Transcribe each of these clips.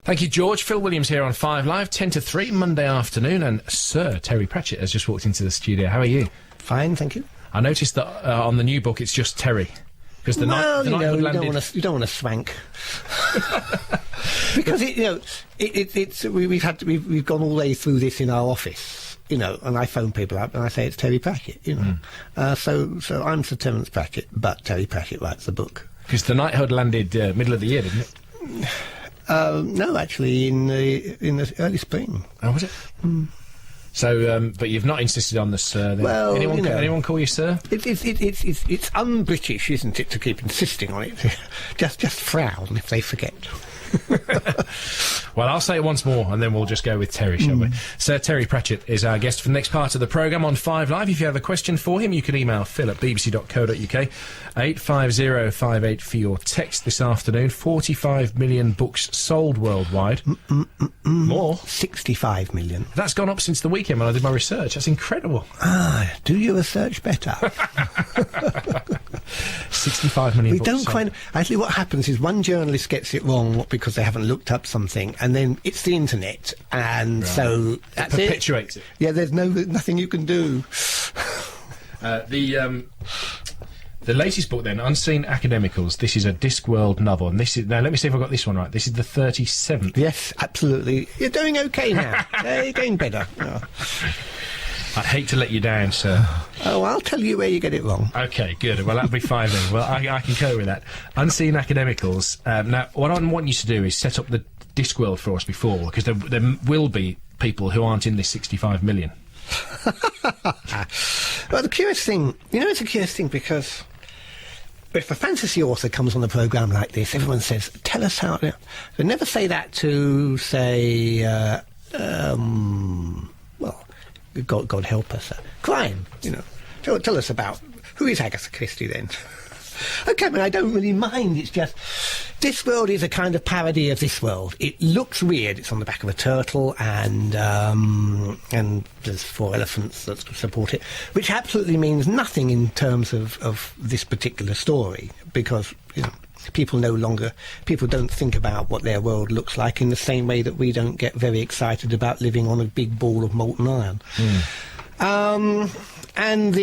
Thank you, George. Phil Williams here on 5 Live, 10 to 3, Monday afternoon, and Sir Terry Pratchett has just walked into the studio. How are you? Fine, thank you. I noticed that on the new book it's just Terry. Because you don't want to swank. Because we've gone all the way through this in our office, and I phone people up and I say it's Terry Pratchett, So I'm Sir Terence Pratchett, but Terry Pratchett writes the book. Because the knighthood landed middle of the year, didn't it? No, actually, in the early spring. Oh, was it? Mm. So, but you've not insisted on the Sir. Then. Well, anyone call you Sir? It's un-British, isn't it, to keep insisting on it? just frown if they forget. Well, I'll say it once more, and then we'll just go with Terry, shall we? Sir Terry Pratchett is our guest for the next part of the programme on 5 Live. If you have a question for him, you can email phil@bbc.co.uk, 85058 for your text this afternoon. 45 million books sold worldwide. More? 65 million. That's gone up since the weekend when I did my research. That's incredible. Do your research better. 65 million books don't quite... Actually, what happens is one journalist gets it wrong because they haven't looked up something, and then it's the internet, and so that's it. Perpetuates it. Yeah, there's nothing you can do. The latest book, then, Unseen Academicals. This is a Discworld novel, and this is... Now, let me see if I've got this one right. This is the 37th. Yes, absolutely. You're doing OK now. You're getting better. Oh. I'd hate to let you down, sir. Oh, I'll tell you where you get it wrong. OK, good. Well, that'll be fine then. Well, I can cope with that. Unseen Academicals. Now, what I want you to do is set up the Discworld for us before, because there will be people who aren't in this 65 million. Well, the curious thing... it's a curious thing because... if a fantasy author comes on a programme like this, everyone says, tell us how... They never say that to, say, God help us, crime, Tell us about... Who is Agatha Christie, then? OK, I don't really mind, it's just... Discworld is a kind of parody of this world. It looks weird. It's on the back of a turtle, and there's 4 elephants that support it, which absolutely means nothing in terms of this particular story, because people don't think about what their world looks like in the same way that we don't get very excited about living on a big ball of molten iron. And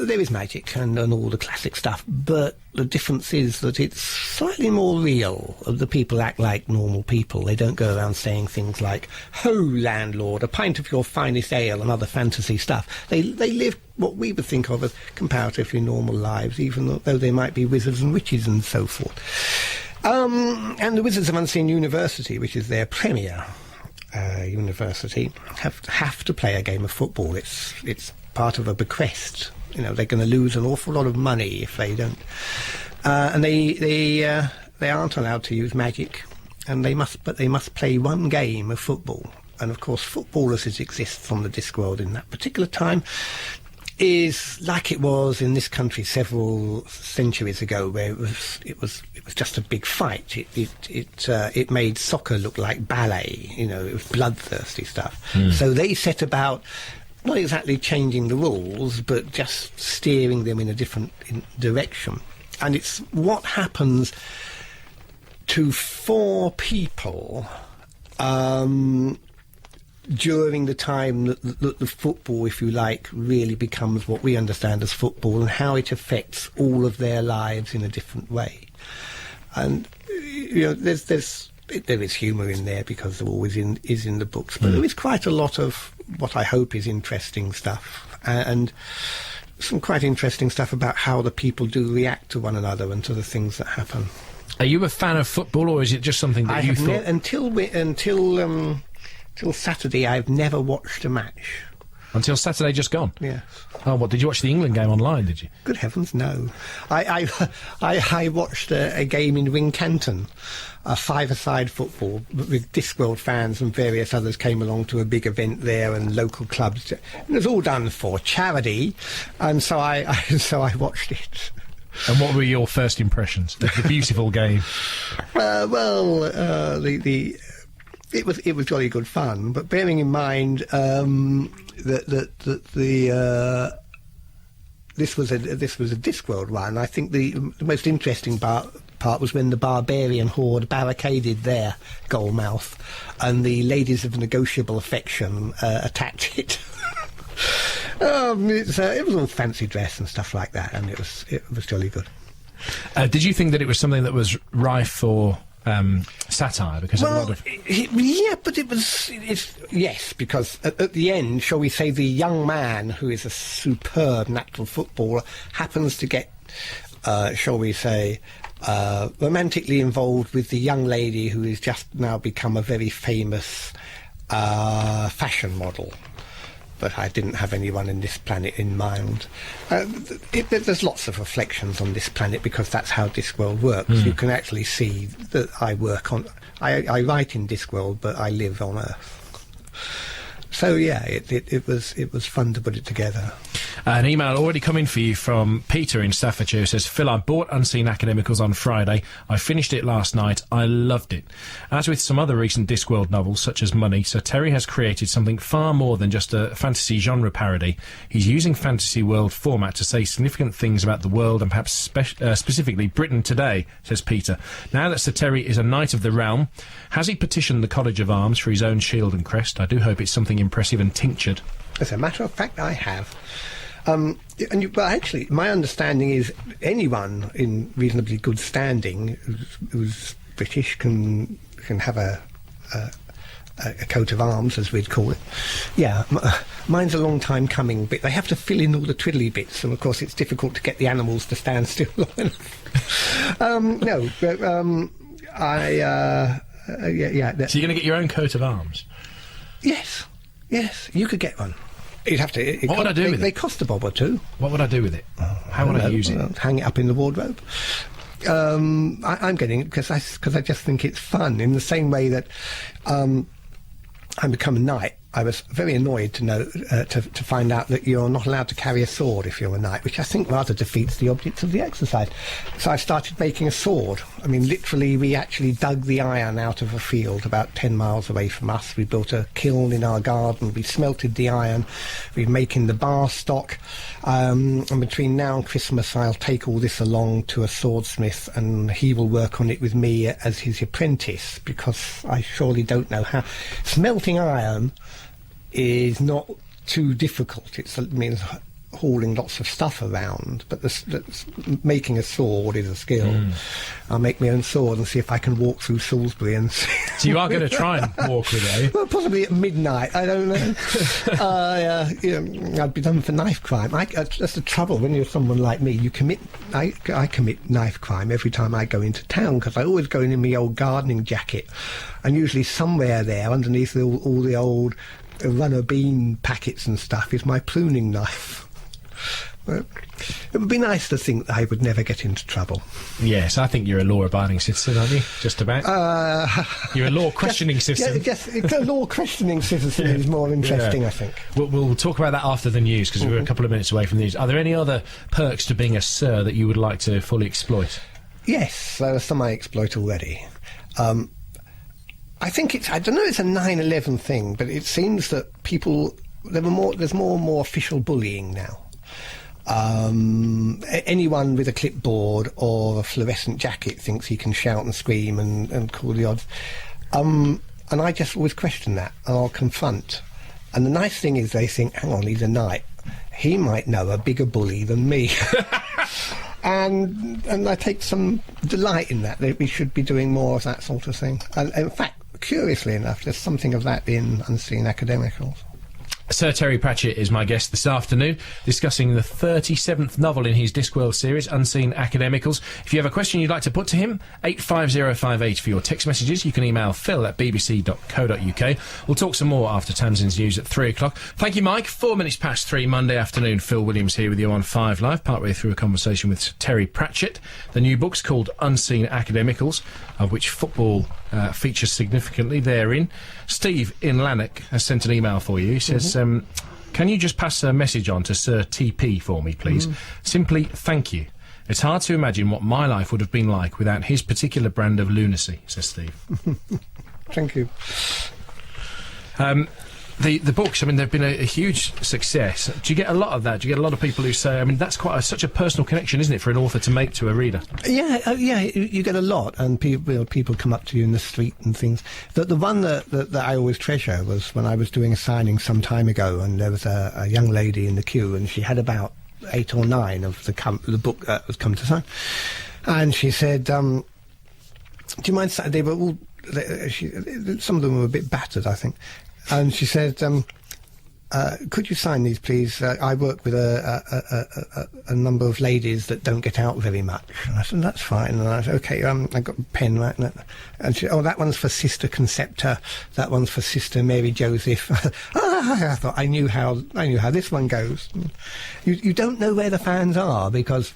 there is magic and all the classic stuff, but the difference is that it's slightly more real. The people act like normal people. They don't go around saying things like, "Ho, landlord, a pint of your finest ale," and other fantasy stuff. They live what we would think of as comparatively normal lives, even though they might be wizards and witches and so forth. And the Wizards of Unseen University, which is their premier university, have to play a game of football. It's part of a bequest. They're going to lose an awful lot of money if they don't. And they aren't allowed to use magic, and they must play one game of football. And of course, football as it exists on the Discworld in that particular time is like it was in this country several centuries ago, where it was just a big fight. It made soccer look like ballet. It was bloodthirsty stuff. So they set about not exactly changing the rules, but just steering them in a different direction. And it's what happens to 4 people during the time that the football, if you like, really becomes what we understand as football, and how it affects all of their lives in a different way. And there is humour in there, because there always is in the books, but there is quite a lot of what I hope is interesting stuff, and some quite interesting stuff about how the people do react to one another and to the things that happen. Are you a fan of football, or is it just something that you thought... Until Saturday, I've never watched a match. Until Saturday just gone? Yeah. Oh, what, did you watch the England game online, did you? Good heavens, no. I watched a game in Wincanton, a 5-a-side football, with Discworld fans and various others came along to a big event there, and local clubs. It was all done for charity, and so I watched it. And what were your first impressions of the beautiful game? It was jolly good fun, but bearing in mind that this was a Discworld one, I think the most interesting part part was when the barbarian horde barricaded their goal mouth and the ladies of negotiable affection attacked it. It was all fancy dress and stuff like that, and it was jolly good. Did you think that it was something that was rife for satire? Because a lot of... yeah, but yes, because at the end, shall we say, the young man who is a superb natural footballer happens to get, shall we say, romantically involved with the young lady who has just now become a very famous fashion model. But I didn't have anyone in this planet in mind. There's lots of reflections on this planet because that's how Discworld works. You can actually see that I write in Discworld, but I live on Earth. So yeah, it was fun to put it together. An email already coming for you from Peter in Staffordshire. Says, Phil, I bought Unseen Academicals on Friday. I finished it last night. I loved it. As with some other recent Discworld novels, such as Money, Sir Terry has created something far more than just a fantasy genre parody. He's using fantasy world format to say significant things about the world and perhaps specifically Britain today, says Peter. Now that Sir Terry is a knight of the realm, has he petitioned the College of Arms for his own shield and crest? I do hope it's something impressive and tinctured. As a matter of fact, I have. But actually, my understanding is anyone in reasonably good standing who's British can have a coat of arms, as we'd call it. Yeah, mine's a long time coming, but they have to fill in all the twiddly bits, and of course it's difficult to get the animals to stand still long enough. No, but yeah. So you're going to get your own coat of arms? Yes, you could get one. You'd have to... What would I do with it? They cost a bob or two. What would I do with it? How would I use it? Hang it up in the wardrobe. I'm getting it because I just think it's fun. In the same way that I become a knight, I was very annoyed to know to find out that you're not allowed to carry a sword if you're a knight, which I think rather defeats the object of the exercise. So I started making a sword. I mean, literally, we actually dug the iron out of a field about 10 miles away from us. We built a kiln in our garden. We smelted the iron. We're making the bar stock. And between now and Christmas, I'll take all this along to a swordsmith, and he will work on it with me as his apprentice, because I surely don't know how. Smelting iron is not too difficult. It means hauling lots of stuff around, but making a sword is a skill. I'll make my own sword and see if I can walk through Salisbury and see. So you are going to try and walk with it, eh? Well, possibly at midnight, I don't know. I'd be done for knife crime. That's the trouble when you're someone like me. I commit knife crime every time I go into town, because I always go in my old gardening jacket, and usually somewhere there underneath all the old runner bean packets and stuff is my pruning knife. But it would be nice to think that I would never get into trouble. Yes, I think you're a law-abiding citizen, aren't you? Just about. You're a law-questioning citizen. Yes, a law-questioning citizen is more interesting, I think. We'll talk about that after the news, because we're a couple of minutes away from the news. Are there any other perks to being a Sir that you would like to fully exploit? Yes, there are some I exploit already. I think I don't know, it's a 9/11 thing, but it seems that there's more and more official bullying now. Anyone with a clipboard or a fluorescent jacket thinks he can shout and scream and call the odds. And I just always question that, and I'll confront. And the nice thing is they think, hang on, he's a knight. He might know a bigger bully than me. And I take some delight in that we should be doing more of that sort of thing. And in fact, curiously enough, there's something of that in Unseen Academicals. Sir Terry Pratchett is my guest this afternoon, discussing the 37th novel in his Discworld series, Unseen Academicals. If you have a question you'd like to put to him, 85058 for your text messages. You can email phil@bbc.co.uk. We'll talk some more after Tamsin's news at 3 o'clock. Thank you, Mike. 3:04 Monday afternoon. Phil Williams here with you on 5 Live, partway through a conversation with Terry Pratchett. The new book's called Unseen Academicals, of which football features significantly therein. Steve in Lanark has sent an email for you. He says, can you just pass a message on to Sir TP for me, please? Simply, thank you. It's hard to imagine what my life would have been like without his particular brand of lunacy, says Steve. Thank you. The books, I mean, they've been a huge success. Do you get a lot of that? Do you get a lot of people who say, I mean, that's such a personal connection, isn't it, for an author to make to a reader? Yeah, you get a lot, and people come up to you in the street and things. The one that I always treasure was when I was doing a signing some time ago, and there was a young lady in the queue, and she had about 8 or 9 of the book that was come to sign. And she said, do you mind, they were all, some of them were a bit battered, I think. And she said, could you sign these, please? I work with a number of ladies that don't get out very much. And I said, that's fine. And I said, OK, I got a pen, right? And she, oh, that one's for Sister Concepta. That one's for Sister Mary Joseph. I thought I knew how this one goes. You don't know where the fans are because,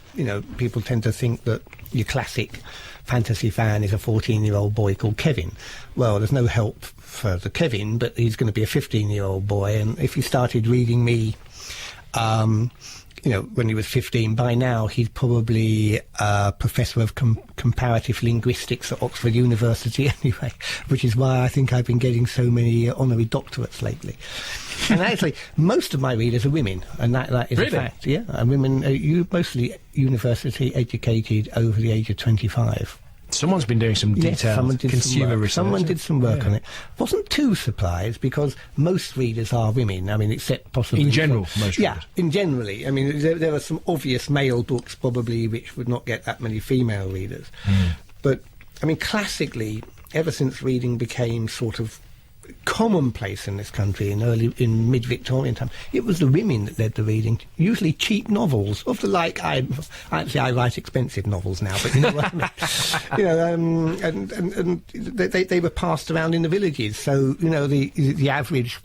people tend to think that your classic fantasy fan is a 14-year-old boy called Kevin. Well, there's no help for the Kevin, but he's going to be a 15-year-old boy, and if he started reading me, when he was 15, by now he's probably a professor of comparative linguistics at Oxford University anyway, which is why I think I've been getting so many honorary doctorates lately. And actually, most of my readers are women, and that is really? a fact. Yeah, and women, mostly university educated over the age of 25. Someone's been doing some detailed consumer research. Someone did some work on it. Wasn't too surprised because most readers are women. I mean, except possibly in general, most readers. Yeah, in generally. I mean, there are some obvious male books probably which would not get that many female readers. But I mean, classically, ever since reading became sort of commonplace in this country in mid-Victorian time, it was the women that led the reading, usually cheap novels of the like. I write expensive novels now, but you know what I mean. And they were passed around in the villages, so the average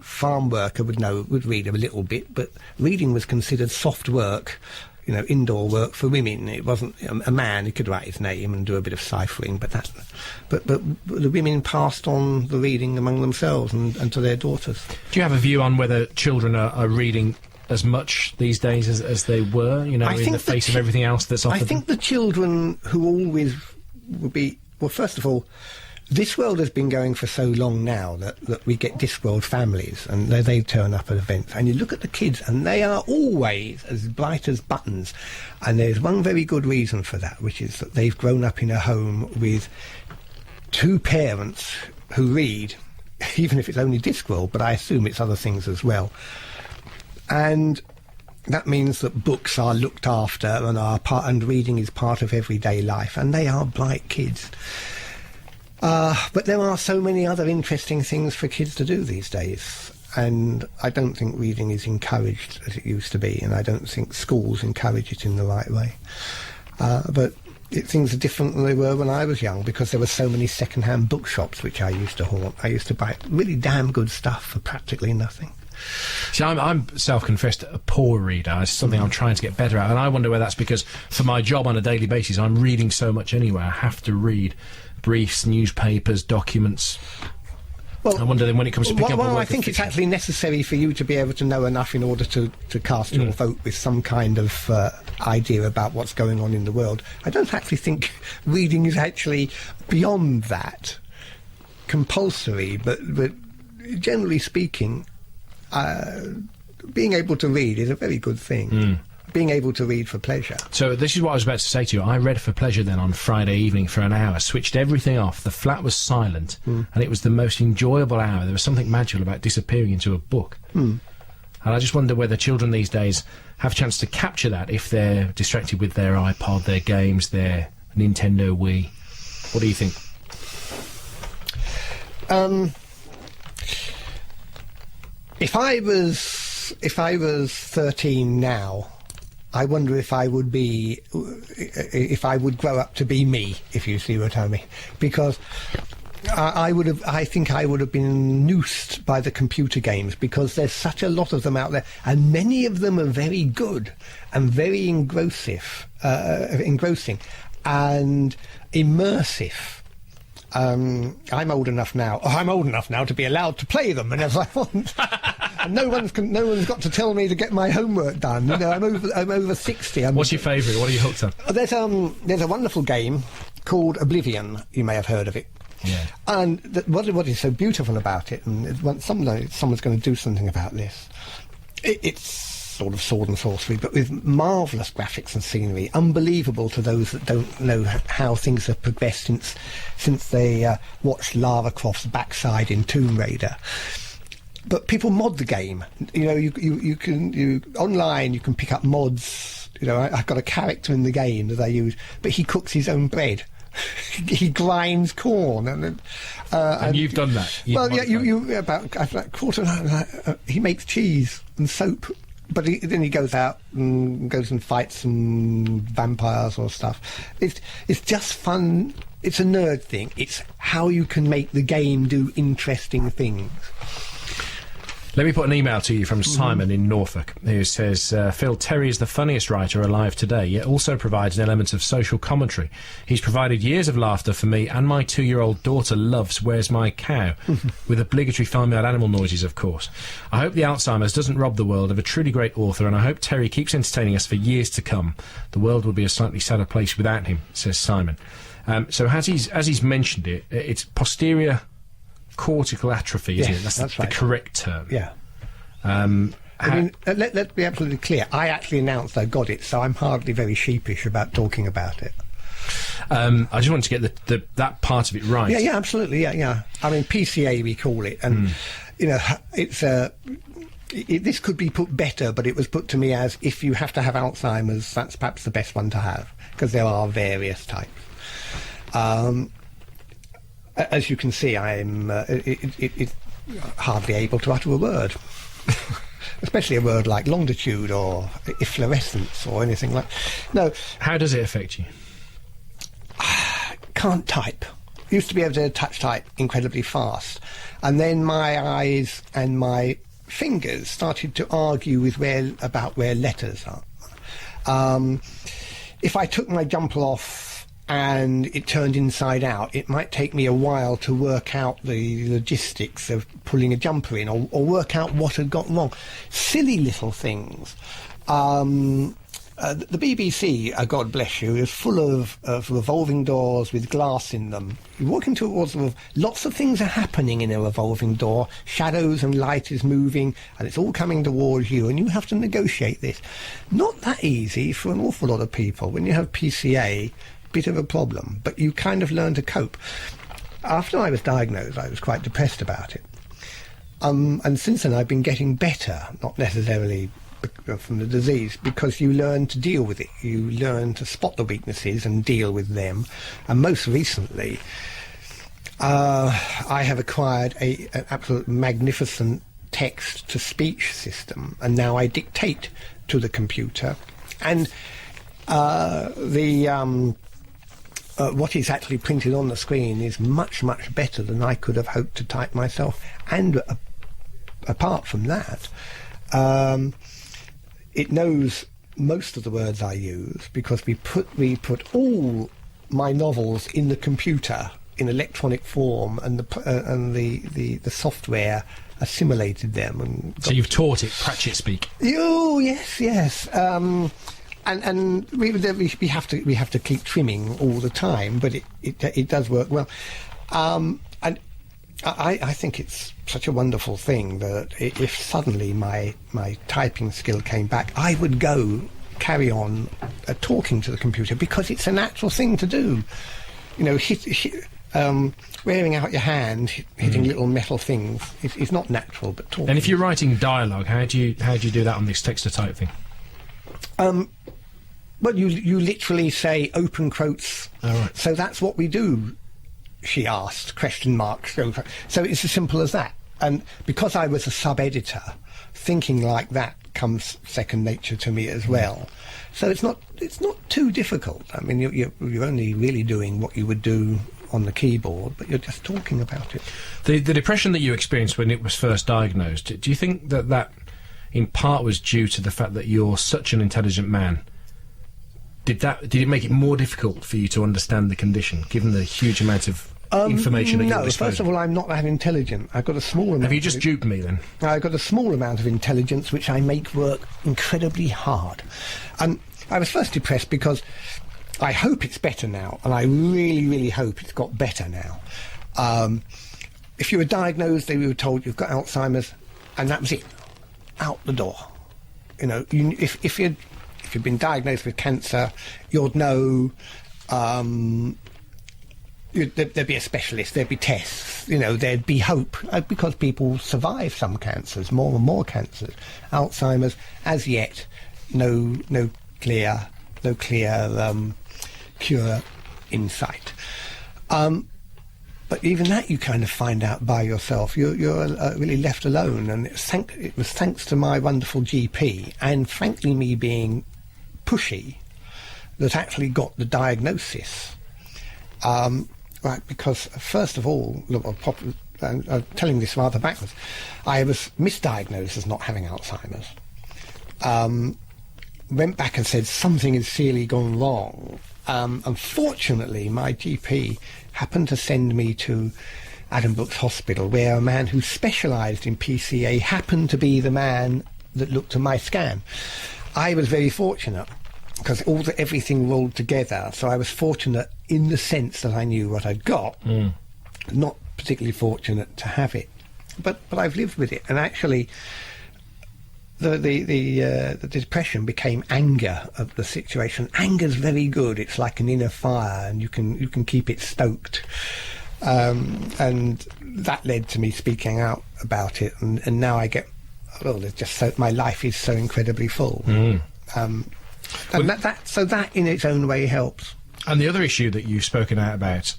farm worker would read a little bit, but reading was considered soft work, indoor work for women. It wasn't a man who could write his name and do a bit of ciphering, but the women passed on the reading among themselves and to their daughters. Do you have a view on whether children are reading as much these days as they were, in the face of everything else that's offered? I think the children who always will be, well, first of all, this world has been going for so long now that we get Discworld families, and they turn up at events. And you look at the kids, and they are always as bright as buttons. And there's one very good reason for that, which is that they've grown up in a home with 2 parents who read, even if it's only Discworld, but I assume it's other things as well. And that means that books are looked after and reading is part of everyday life, and they are bright kids. But there are so many other interesting things for kids to do these days, and I don't think reading is encouraged as it used to be, and I don't think schools encourage it in the right way. But things are different than they were when I was young, because there were so many second-hand bookshops which I used to haunt. I used to buy really damn good stuff for practically nothing. See, I'm self-confessed a poor reader. It's something I'm trying to get better at, and I wonder whether that's because for my job on a daily basis I'm reading so much anyway. I have to read briefs, newspapers, documents. Well, I wonder then when it comes to picking up a work I think it's actually necessary for you to be able to know enough in order to cast your vote with some kind of idea about what's going on in the world. I don't actually think reading is actually beyond that compulsory, but generally speaking, being able to read is a very good thing. Being able to read for pleasure. So this is what I was about to say to you. I read for pleasure then on Friday evening for an hour, switched everything off, the flat was silent, and it was the most enjoyable hour. There was something magical about disappearing into a book. And I just wonder whether children these days have a chance to capture that if they're distracted with their iPod, their games, their Nintendo Wii. What do you think? If I was 13 now, I wonder if I would grow up to be me, if you see what I mean. Because I think I would have been noosed by the computer games, because there's such a lot of them out there, and many of them are very good and very engrossing and immersive. I'm old enough now to be allowed to play them whenever I want. And no one's got to tell me to get my homework done. I'm over 60. What's your favourite? What are you hooked on? There's a wonderful game called Oblivion. You may have heard of it. Yeah. And what is so beautiful about it, and when someone's going to do something about this, it's sort of sword and sorcery, but with marvellous graphics and scenery, unbelievable to those that don't know how things have progressed since they watched Lara Croft's backside in Tomb Raider. But people mod the game. You know, you can online you can pick up mods. You know, I've got a character in the game that I use, but he cooks his own bread. He grinds corn, and you've done that. You about a quarter. He makes cheese and soap, but then he goes out and fights some vampires or stuff. It's just fun. It's a nerd thing. It's how you can make the game do interesting things. Let me put an email to you from Simon in Norfolk, who says, Phil, Terry is the funniest writer alive today, yet also provides an element of social commentary. He's provided years of laughter for me, and my 2-year-old daughter loves Where's My Cow, with obligatory farmyard animal noises, of course. I hope the Alzheimer's doesn't rob the world of a truly great author, and I hope Terry keeps entertaining us for years to come. The world would be a slightly sadder place without him, says Simon. So as he's mentioned it, it's posterior cortical atrophy, isn't it? That's right. The correct term. Yeah. I mean, let's be absolutely clear. I actually announced I got it, so I'm hardly very sheepish about talking about it. I just wanted to get that part of it right. Yeah, absolutely. Yeah. I mean, PCA we call it, and you know, it's this could be put better, but it was put to me as if you have to have Alzheimer's, that's perhaps the best one to have, because there are various types. As you can see, I'm hardly able to utter a word, especially a word like longitude or efflorescence or anything like. No. How does it affect you? Can't type. Used to be able to touch type incredibly fast, and then my eyes and my fingers started to argue with where letters are. If I took my jumper off and it turned inside out, it might take me a while to work out the logistics of pulling a jumper in, or work out what had gone wrong. Silly little things. The BBC, God bless you, is full of revolving doors with glass in them. You walk into a world of lots of things are happening in a revolving door. Shadows and light is moving, and it's all coming towards you, and you have to negotiate this. Not that easy for an awful lot of people. When you have PCA, bit of a problem, but you kind of learn to cope. After I was diagnosed, I was quite depressed about it. And since then I've been getting better, not necessarily from the disease, because you learn to deal with it. You learn to spot the weaknesses and deal with them. And most recently, I have acquired an absolute magnificent text-to-speech system, and now I dictate to the computer. And what is actually printed on the screen is much, much better than I could have hoped to type myself. And apart from that, it knows most of the words I use, because we put all my novels in the computer in electronic form, and the software assimilated them. And so you've taught it Pratchett speak. Oh yes. And we have to keep trimming all the time, but it does work well. And I think it's such a wonderful thing that if suddenly my typing skill came back, I would carry on talking to the computer, because it's a natural thing to do. You know, wearing out your hand, hitting little metal things is not natural, but talking. And if you're writing dialogue, how do you do that on this text-to-type thing? Well, you literally say open quotes. Oh, right. So that's what we do, she asked, question marks. So it's as simple as that. And because I was a sub-editor, thinking like that comes second nature to me as well. So it's not too difficult. I mean, you're only really doing what you would do on the keyboard, but you're just talking about it. The depression that you experienced when it was first diagnosed, do you think that in part was due to the fact that you're such an intelligent man? Did it make it more difficult for you to understand the condition, given the huge amount of information at your disposal? No, first of all, I'm not that intelligent. I've got a small amount. Have you just duped me, then? I've got a small amount of intelligence, which I make work incredibly hard. And I was first depressed because I hope it's better now, and I really, really hope it's got better now. If you were diagnosed, they were told you've got Alzheimer's, and that was it, out the door. You know, if you'd been diagnosed with cancer, you'd know. There'd be a specialist, there'd be tests, you know, there'd be hope, because people survive some cancers, more and more cancers. Alzheimer's, as yet, no clear cure in sight. But even that you kind of find out by yourself. You're really left alone, and it was thanks to my wonderful GP, and frankly me being pushy, that actually got the diagnosis. Right, because first of all, look, I'm telling this rather backwards, I was misdiagnosed as not having Alzheimer's. Went back and said something has seriously gone wrong. Unfortunately, my GP happened to send me to Adam Brooks Hospital, where a man who specialised in PCA happened to be the man that looked at my scan. I was very fortunate, because everything rolled together, so I was fortunate in the sense that I knew what I'd got, not particularly fortunate to have it. But I've lived with it, and actually the depression became anger of the situation. Anger's very good. It's like an inner fire, and you can keep it stoked. And that led to me speaking out about it, and now I get, there's just my life is so incredibly full. And that in its own way helps. And the other issue that you've spoken out about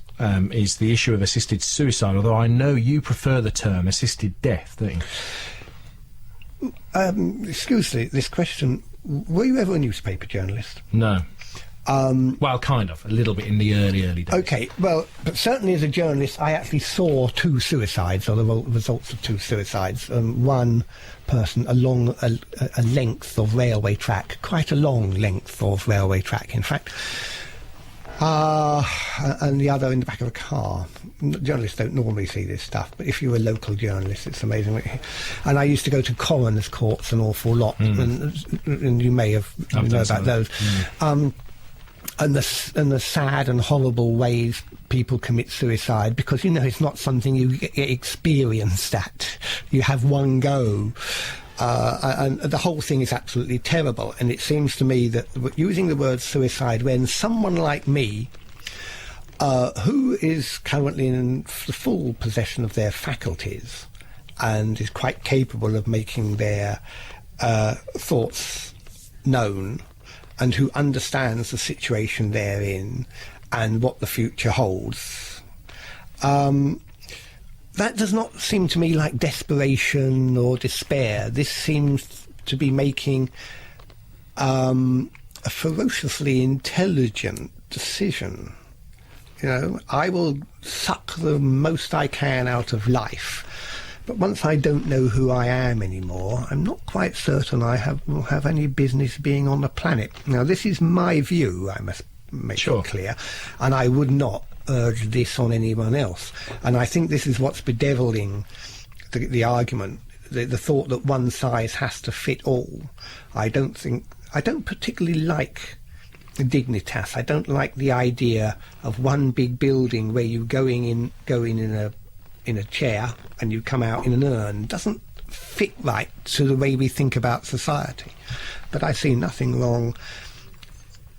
is the issue of assisted suicide, although I know you prefer the term assisted death, don't you? Excuse me, this question, were you ever a newspaper journalist? No. Well, kind of, a little bit in the early days. OK, well, but certainly as a journalist, I actually saw 2 suicides, or the results of 2 suicides. One person along a length of railway track, quite a long length of railway track, in fact, and the other in the back of a car. Journalists don't normally see this stuff, but if you're a local journalist, it's amazing. And I used to go to coroner's courts an awful lot, and you may have know about those. And the sad and horrible ways people commit suicide, because, you know, it's not something you get experienced at. You have one go. And the whole thing is absolutely terrible. And it seems to me that using the word suicide when someone like me, who is currently in the full possession of their faculties and is quite capable of making their thoughts known, and who understands the situation they're in and what the future holds, that does not seem to me like desperation or despair. This seems to be making a ferociously intelligent decision. You know, I will suck the most I can out of life, but once I don't know who I am anymore, I'm not quite certain I will have any business being on the planet. Now, this is my view, I must make it clear, and I would not urge this on anyone else. And I think this is what's bedeviling the argument, the thought that one size has to fit all. I don't particularly like dignitas. I don't like the idea of one big building where you go in in a chair and you come out in an urn. It doesn't fit right to the way we think about society. But I see nothing wrong,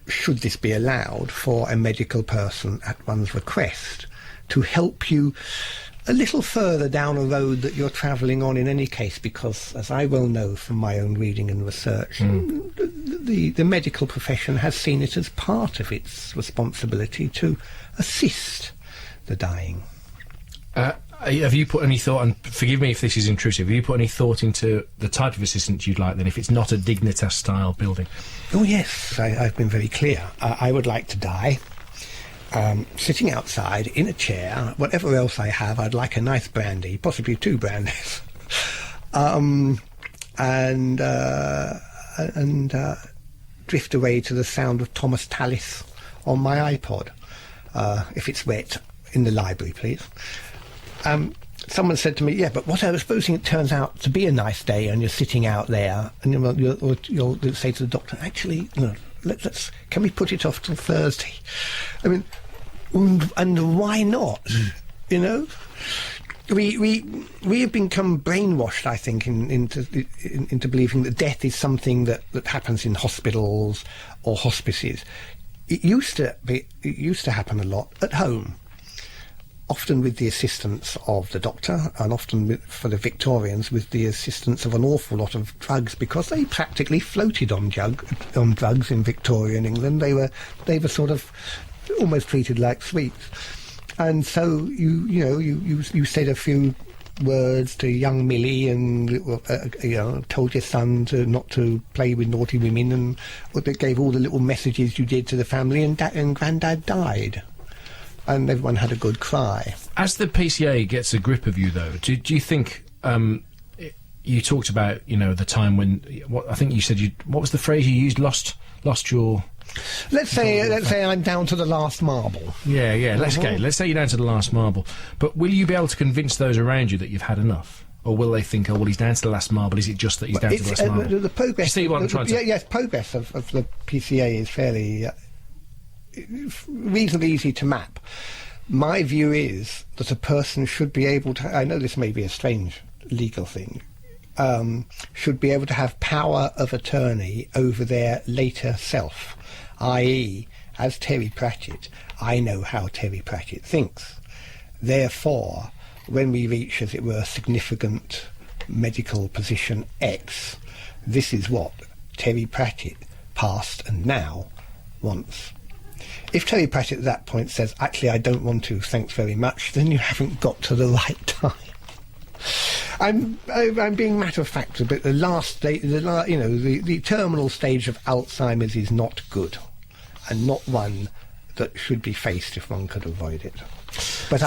should this be allowed, for a medical person at one's request to help you a little further down a road that you're travelling on in any case, because, as I well know from my own reading and research, the medical profession has seen it as part of its responsibility to assist the dying. Have you put any thought, and forgive me if this is intrusive, have you put any thought into the type of assistant you'd like then, if it's not a Dignitas-style building? Oh yes, I've been very clear. I would like to die sitting outside in a chair. Whatever else I have, I'd like a nice brandy, possibly 2 brandies, and drift away to the sound of Thomas Tallis on my iPod, if it's wet, in the library, please. Someone said to me, yeah, but what I was supposing it turns out to be a nice day and you're sitting out there, and you'll say to the doctor, actually, no, can we put it off till Thursday? I mean, and why not? you know. We have become brainwashed, I think, into believing that death is something that happens in hospitals or hospices. It used to happen a lot at home, often with the assistance of the doctor, and often for the Victorians with the assistance of an awful lot of drugs, because they practically floated on drugs in Victorian England. They were sort of almost treated like sweets. And so you said a few words to young Millie, and told your son not to play with naughty women, and gave all the little messages you did to the family, and Grandad died, and everyone had a good cry. As the PCA gets a grip of you, though, do you think? You talked about the time when I think you said what was the phrase you used? Lost your. Let's say I'm down to the last marble. Yeah. Let's say you're down to the last marble. But will you be able to convince those around you that you've had enough, or will they think, oh well, he's down to the last marble? Is it just that he's down to the last marble? The progress. You see what I'm trying to say? Yes, progress of the PCA is fairly reasonably easy to map. My view is that a person should be able to. I know this may be a strange legal thing. Should be able to have power of attorney over their later self. I.e., as Terry Pratchett, I know how Terry Pratchett thinks. Therefore, when we reach, as it were, significant medical position X, this is what Terry Pratchett, past and now, wants. If Terry Pratchett at that point says, actually, I don't want to, thanks very much, then you haven't got to the right time. I'm being matter of fact, but the last stage, the terminal stage of Alzheimer's is not good, and not one that should be faced if one could avoid it. But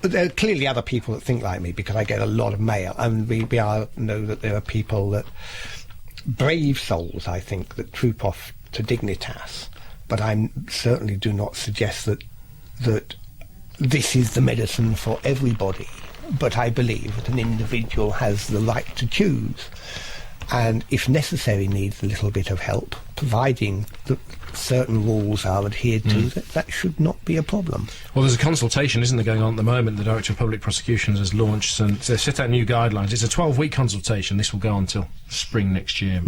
there are clearly other people that think like me, because I get a lot of mail, and we know that there are people that, brave souls, I think, that troop off to Dignitas, but I certainly do not suggest that this is the medicine for everybody, but I believe that an individual has the right to choose, and if necessary needs a little bit of help, providing that certain rules are adhered to, that should not be a problem. Well, there's a consultation, isn't there, going on at the moment? The Director of Public Prosecutions has launched and they've set out new guidelines. It's a 12-week consultation. This will go on until spring next year.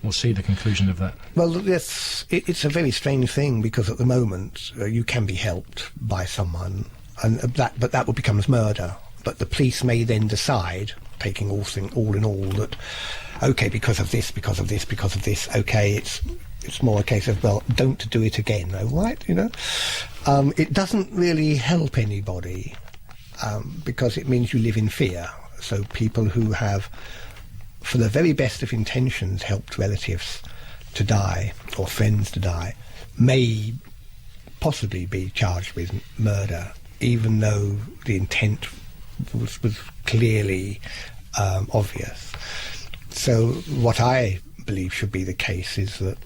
We'll see the conclusion of that. Well, yes, it's a very strange thing, because at the moment you can be helped by someone, but that becomes murder. But the police may then decide, taking all in all, that okay, because of this, okay, it's more a case of, well, don't do it again, all right, It doesn't really help anybody, because it means you live in fear. So people who have, for the very best of intentions, helped relatives to die or friends to die, may possibly be charged with murder, even though the intent was clearly obvious. So what I believe should be the case is that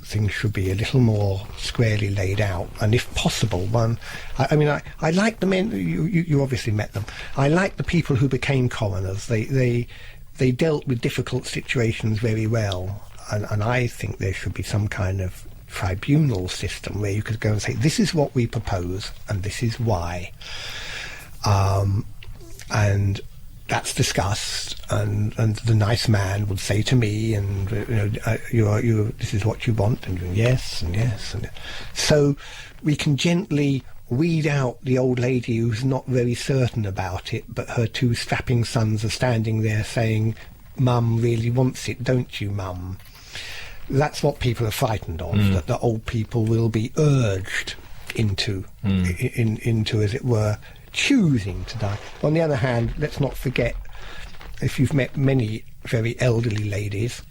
things should be a little more squarely laid out, and if possible, I like the men. You obviously met them. I like the people who became coroners. They dealt with difficult situations very well, and I think there should be some kind of tribunal system where you could go and say, this is what we propose, and this is why. And that's discussed, and the nice man would say to me, and this is what you want, and yes, and yes, and so we can gently weed out the old lady who's not very certain about it, but her two strapping sons are standing there saying, "Mum really wants it, don't you, Mum?" That's what people are frightened of, that the old people will be urged into, as it were, choosing to die. On the other hand, let's not forget, if you've met many very elderly ladies,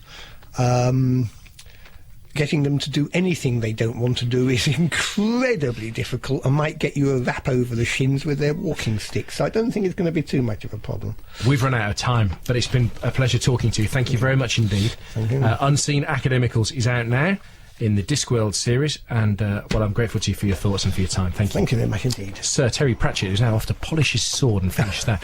getting them to do anything they don't want to do is incredibly difficult and might get you a rap over the shins with their walking sticks. So I don't think it's going to be too much of a problem. We've run out of time, but it's been a pleasure talking to you. Thank you very much indeed. Thank you. Unseen Academicals is out now in the Discworld series, and I'm grateful to you for your thoughts and for your time. Thank you. Thank you very much indeed. Sir Terry Pratchett is now off to polish his sword and finish that.